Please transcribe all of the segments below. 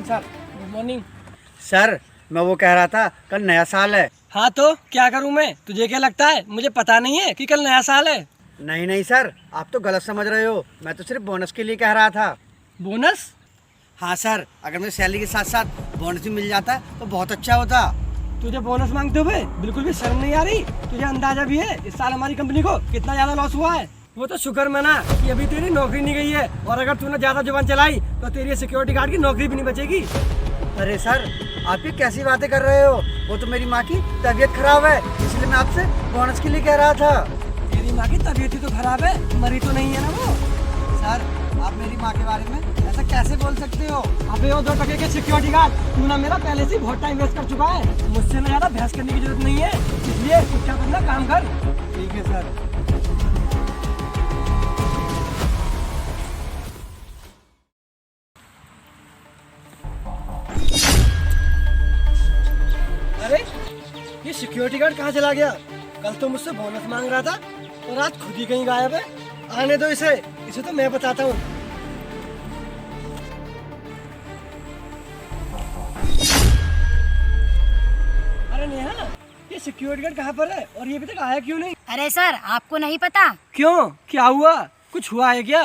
Morning sir. Good morning sir मैं वो कह रहा था कल नया साल है। हाँ तो क्या करूँ मैं, तुझे क्या लगता है मुझे पता नहीं है कि कल नया साल है? नहीं नहीं सर, आप तो गलत समझ रहे हो। मैं तो सिर्फ बोनस के लिए कह रहा था। बोनस? हाँ सर, अगर मुझे सैलरी के साथ साथ बोनस भी मिल जाता तो बहुत अच्छा होता। तुझे बोनस मांगते हुए बिल्कुल भी शर्म नहीं आ रही? तुझे अंदाजा भी है इस साल हमारी कंपनी को कितना ज्यादा लॉस हुआ है? वो तो शुक्र मना कि अभी तेरी नौकरी नहीं गई है, और अगर तूने ज्यादा जुबान चलाई तो तेरी सिक्योरिटी गार्ड की नौकरी भी नहीं बचेगी। अरे सर, आप ये कैसी बातें कर रहे हो? वो तो मेरी माँ की तबीयत खराब है, इसलिए मैं आपसे बोनस के लिए कह रहा था। तेरी माँ की तबीयत ही तो खराब है, मरी तो नहीं है ना वो? सर आप मेरी माँ के बारे में ऐसा कैसे बोल सकते हो? अबे वो 2 टके के सिक्योरिटी गार्ड, तू ना मेरा पहले से ही बहुत टाइम वेस्ट कर चुका है। मुझसे ना ज्यादा बहस करने की जरूरत नहीं है, इसलिए चुपचाप अपना काम कर। ठीक है सर। अरे ये सिक्योरिटी गार्ड कहाँ चला गया? कल तो मुझसे बोनस मांग रहा था और आज खुद ही कहीं गायब है। आने दो इसे तो मैं बताता हूँ। अरे नेहा, ये सिक्योरिटी गार्ड कहाँ पर है और ये अभी तक आया क्यों नहीं? अरे सर, आपको नहीं पता? क्यों, क्या हुआ? कुछ हुआ है क्या?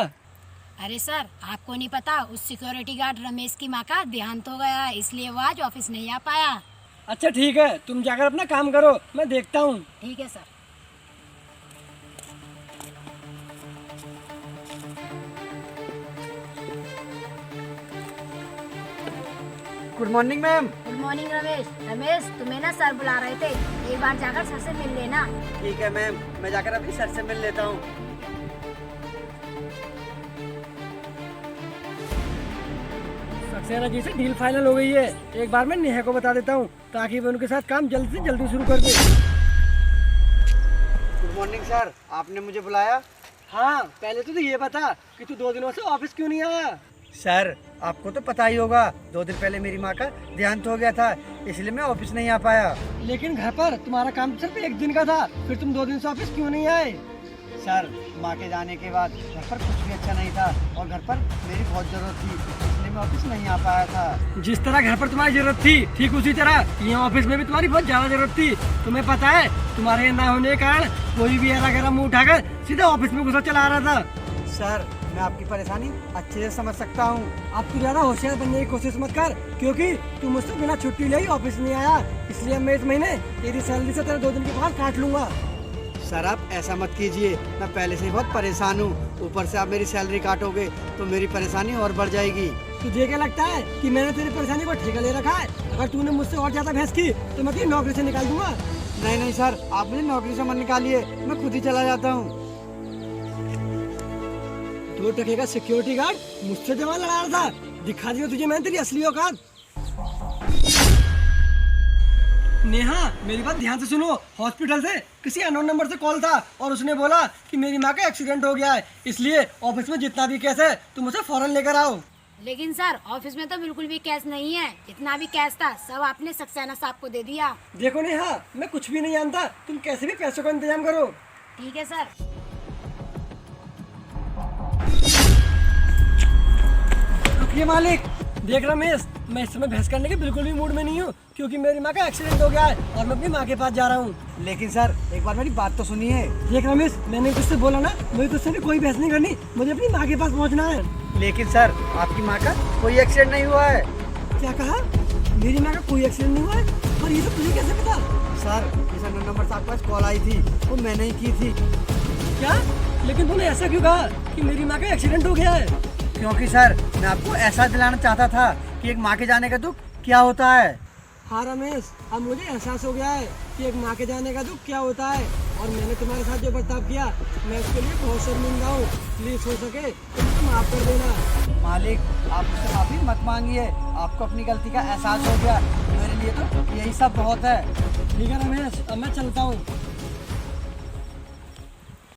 अरे सर, आपको नहीं पता, उस सिक्योरिटी गार्ड रमेश की माँ का देहांत हो गया है, इसलिए वो आज ऑफिस नहीं आ पाया। अच्छा ठीक है, तुम जाकर अपना काम करो, मैं देखता हूँ। ठीक है sir. Good morning ma'am. Good morning Ramesh. Ramesh, तुम्हें ना सर बुला रहे थे, एक बार जाकर सर से मिल लेना। ठीक है मैम, मैं जाकर अभी सर से मिल लेता हूँ। सक्सेना जी से डील फाइनल हो गई है। एक बार मैं नेहा को बता देता हूँ ताकि वो उनके साथ काम जल्दी से जल्दी शुरू कर दे। गुड मॉर्निंग सर, आपने मुझे बुलाया? हाँ, पहले तो ये बता कि तू 2 दिनों से ऑफिस क्यों नहीं आया? सर आपको तो पता ही होगा, 2 दिन पहले मेरी माँ का देहांत हो गया था, इसलिए मैं ऑफिस नहीं आ पाया। लेकिन घर पर तुम्हारा काम सिर्फ 1 दिन का था, फिर तुम 2 दिन से ऑफिस क्यों नहीं आए? सर माँ के जाने के बाद घर पर कुछ भी अच्छा नहीं था और घर पर मेरी बहुत जरूरत थी, इसलिए मैं ऑफिस नहीं आ पाया था। जिस तरह घर पर तुम्हारी जरूरत थी, ठीक उसी तरह यहाँ ऑफिस में भी तुम्हारी बहुत ज्यादा जरूरत थी। तुम्हें पता है, तुम्हारे यहाँ ना होने के कारण कोई भी ऐसा गरम मुँह उठाकर सीधा ऑफिस में घुसा चला रहा था। सर मैं आपकी परेशानी अच्छे से समझ सकता हूँ। अब तू ज्यादा होशियार बनने की कोशिश मत कर, क्योंकि तू मुझसे बिना छुट्टी ले ही ऑफिस नहीं आया, इसलिए मैं इस महीने तेरी सैलरी से तेरे 2 दिन के बाद काट लूंगा। सर आप ऐसा मत कीजिए, मैं पहले से ही बहुत परेशान हूँ, ऊपर से आप मेरी सैलरी काटोगे तो मेरी परेशानी और बढ़ जाएगी। तुझे क्या लगता है कि मैंने तेरी परेशानी को ठेका ले रखा है? अगर तूने मुझसे और ज्यादा बहस की तो मैं तेरी नौकरी से निकाल दूंगा। नहीं नहीं सर, आप मुझे नौकरी से मत निकालिए, मैं खुद ही चला जाता हूँ। 2 टके का सिक्योरिटी गार्ड मुझसे जवान लड़ा रहा था, दिखा दिया तुझे मैंने तेरी असली औकात। नेहा, मेरी बात ध्यान से सुनो। हॉस्पिटल से किसी अननोन नंबर से कॉल था और उसने बोला कि मेरी माँ का एक्सीडेंट हो गया है, इसलिए ऑफिस में जितना भी कैश है तुम उसे फौरन लेकर आओ। लेकिन सर, ऑफिस में तो बिल्कुल भी कैश नहीं है, जितना भी कैश था सब आपने सक्सेना साहब को दे दिया। देखो नेहा, मैं कुछ भी नहीं जानता, तुम कैसे भी पैसों का इंतजाम करो। ठीक है सर। रुकिए मालिक। देख रमेश, मैं इस समय बहस करने के बिल्कुल भी मूड में नहीं हूँ, क्योंकि मेरी माँ का एक्सीडेंट हो गया है और मैं अपनी माँ के पास जा रहा हूँ। लेकिन सर एक बार मेरी बात तो सुनिए। देख रमेश, मैंने तुझसे बोला ना, मुझे तुझसे भी कोई बहस नहीं करनी, मुझे अपनी माँ के पास पहुँचना है। लेकिन सर आपकी माँ का कोई एक्सीडेंट नहीं हुआ है। क्या कहा? मेरी माँ का कोई एक्सीडेंट नहीं हुआ है? और ये सब तुझे कैसे पता? सर जिस अननोन नंबर से आपके पास कॉल आई थी वो मैंने ही की थी। क्या? लेकिन तूने ऐसा क्यों कहा कि मेरी माँ का एक्सीडेंट हो गया है? क्योंकि सर मैं आपको ऐसा दिलाना चाहता था कि एक माँ के जाने का दुख क्या होता है। हाँ रमेश, अब मुझे एहसास हो गया है कि एक माँ के जाने का दुख क्या होता है, और मैंने तुम्हारे साथ जो बर्ताव किया मैं उसके लिए बहुत शर्मिंदा हूँ। प्लीज हो सके तो मुझे माफ कर देना। मालिक आप मुझसे माफी मत मांगिए, आपको अपनी गलती का एहसास हो गया, मेरे लिए तो यही सब बहुत है। ठीक है रमेश, अब मैं चलता हूँ।